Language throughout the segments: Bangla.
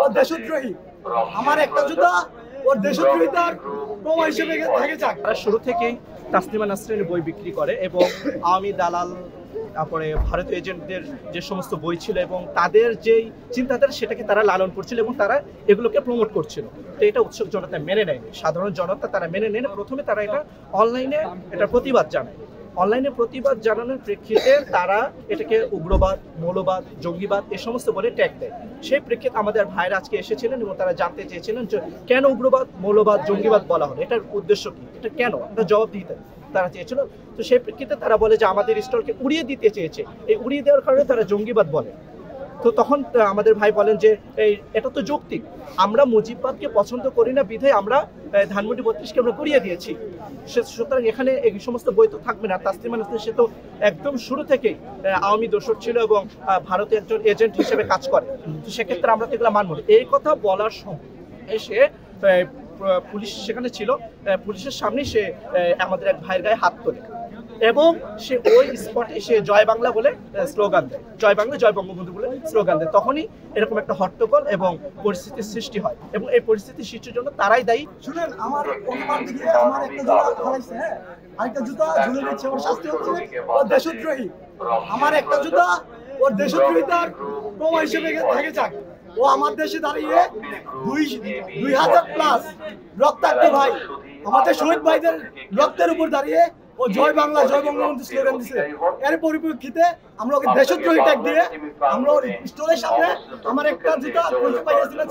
ও দেশদ্রোহী। আমার একটা জুতা ওর দেশদ্রোহিতার প্রমাণ হিসেবে থেকে যাক। শুরু থেকেই তাসলিমা নাসরিনের বই বিক্রি করে এবং আওয়ামী দালাল, তারপরে ভারতীয় এজেন্টদের যে সমস্ত বই ছিল এবং তাদের যেই চিন্তাধারা সেটাকে তারা লালন করছিল এবং তারা এগুলোকে প্রমোট করছিল। তো এটা উৎসুক জনতা মেনে নেয়নি, সাধারণ জনতা তারা মেনে নেয়। প্রথমে তারা এটা অনলাইনে এটা প্রতিবাদ জানায়। অনলাইনে প্রতিবাদ জানানোর প্রেক্ষিতে তারা এটাকে উগ্রবাদ, মৌলবাদ, জঙ্গিবাদ এ সমস্ত বলে ট্যাগ দেয়। সেই প্রেক্ষিতে আমাদের ভাইরা আজকে এসেছিলেন এবং তারা জানতে চেয়েছিলেন যে কেন উগ্রবাদ, মৌলবাদ, জঙ্গিবাদ বলা হলো, এটার উদ্দেশ্য কি, এটা কেন, এটা জবাব দিতে তারা চেয়েছিল। তো সেই প্রেক্ষিতে তারা বলে যে আমাদের স্টলকে উড়িয়ে দিতে চেয়েছে, এই উড়িয়ে দেওয়ার কারণে তারা জঙ্গিবাদ বলে। তো তখন আমাদের ভাই বলেন যে এটা তো যৌক্তিক, আমরা মুজিববাদকে পছন্দ করি না বিধায় আমরা ধানমন্ডি 32কে আমরা করিয়ে দিয়েছি, সুতরাং এখানে এই সমস্ত বই তো থাকবে না। তাসলিমা নাসরিন সে তো একদম শুরু থেকেই আওয়ামী দোসর ছিল এবং ভারতে একজন এজেন্ট হিসেবে কাজ করে, তো সেক্ষেত্রে আমরা তো এগুলো মানব না। এই কথা বলার সময় সে পুলিশ সেখানে ছিল, পুলিশের সামনে সে আমাদের এক ভাইয়ের গায়ে হাত তোলে এবং সে ওই স্পটে সে জয় বাংলা বলে স্লোগান দেয়, জয় বাংলা জয় বঙ্গবন্ধু বলে স্লোগান দেয়। তখনই এরকম একটা হট্টগোল এবং পরিস্থিতির সৃষ্টি হয় এবং এই পরিস্থিতি সৃষ্টির জন্য তারাই দায়ী। শুনেন, আমার অনুমান দিয়ে আমার একটা জুতা হারাইছে, হ্যাঁ, আরেকটা জুতা ঝুলে দিচ্ছে, ওর শাস্তি হচ্ছে ও দেশদ্রোহী। আমার একটা জুতা ওর দেশদ্রোহিতার প্রমাণ হিসেবে থেকে যাক। ও আমার দেশে দাঁড়িয়ে 2000+ রক্তাক্ত ভাই, আমাদের শহীদ ভাইদের রক্তের উপর দাঁড়িয়ে ও জয় বাংলা জয় বঙ্গবন্ধু স্লোগান দিচ্ছে। এর পরিপ্রেক্ষিতে আমরা ওকে দেশদ্রোহী ট্যাগ দিয়ে আমরা ওর স্টোরের সামনে আমার একটা জুতা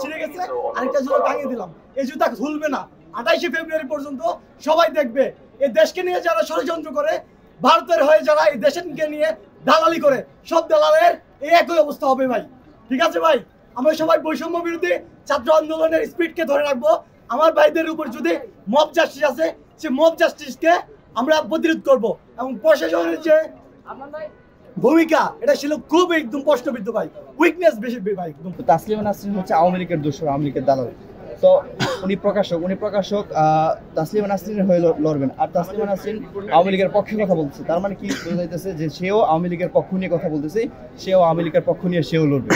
ছিঁড়ে গেছে, আরেকটা জুতা টাঙিয়ে দিলাম। এই জুতা খুলবে না, 28শে ফেব্রুয়ারি পর্যন্ত সবাই দেখবে। এই দেশকে নিয়ে যারা ষড়যন্ত্র করে, ভারতের হয়ে যারা এই দেশকে নিয়ে দালালি করে, সব দালালের এই একই অবস্থা হবে ভাই। ঠিক আছে ভাই, আমরা সবাই বৈষম্য বিরোধী ছাত্র আন্দোলনের স্পিডকে ধরে রাখবো। আমার ভাইদের উপর যদি মব জাস্টিস আছে, সে মব জাস্টিসকে আমরা প্রতিরোধ করব এবং প্রশাসনের যে ভূমিকা এটা ছিল খুব একদম প্রশ্নবিদ্ধ ভাই, উইকনেস বেশি ভাই একদম। তাসলিমা নাসরিন হচ্ছে আওয়ামী লীগের দোসর, আওয়ামী লীগের দালাল। তো উনি প্রকাশক তাসলিমা নাসরিনের হয়ে লড়বেন, আর তাসলিমা নাসরিন আওয়ামী লীগের পক্ষে কথা বলছে। তার মানে কি বোঝা যাইতেছে যে সেও আওয়ামী লীগের পক্ষ নিয়ে কথা বলতেছে, সেও আওয়ামী লীগের পক্ষ নিয়ে সেও লড়বে।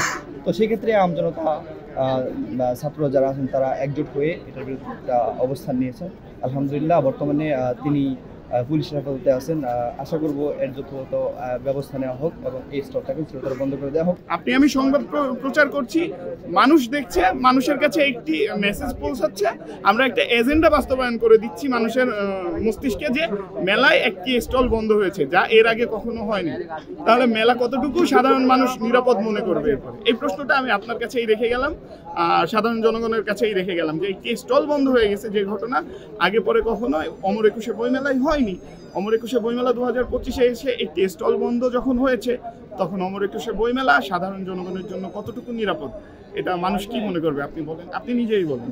তো সেই ক্ষেত্রে আমজনতা, ছাত্র যারা আছেন তারা একজোট হয়ে এটার বিরুদ্ধে অবস্থান নিয়েছেন। আলহামদুলিল্লাহ বর্তমানে তিনি পুলিশ হেফাজতে আছেন। আশা করব এর যথাযথ ব্যবস্থা নেওয়া হোক এবং এই স্টকটাকে চিরতরে বন্ধ করে দেওয়া হোক। আমি সংবাদ প্রচার করছি, মানুষ দেখছে, মানুষের কাছে একটি মেসেজ পৌঁছাচ্ছে, আমরা একটা এজেন্ডা বাস্তবায়ন করে দিচ্ছি মানুষের মস্তিষ্কে যে মেলায় একটি স্টল বন্ধ হয়েছে, যা এর আগে কখনো হয়নি। তাহলে মেলা কতটুকু সাধারণ মানুষ নিরাপদ মনে করবে এরপরে? এই প্রশ্নটা আমি আপনার কাছেই রেখে গেলাম, সাধারণ জনগণের কাছেই রেখে গেলাম যে একটি স্টল বন্ধ হয়ে গেছে, যে ঘটনা আগে পরে কখনো অমর একুশে বইমেলায় হয়নি। অমর একুশে বইমেলা 2025-এ এসে একটি স্টল বন্ধ যখন হয়েছে, তখন অমর একুশে বইমেলা সাধারণ জনগণের জন্য কতটুকু নিরাপদ, এটা মানুষ কি মনে করবে আপনি বলেন, আপনি নিজেই বলেন।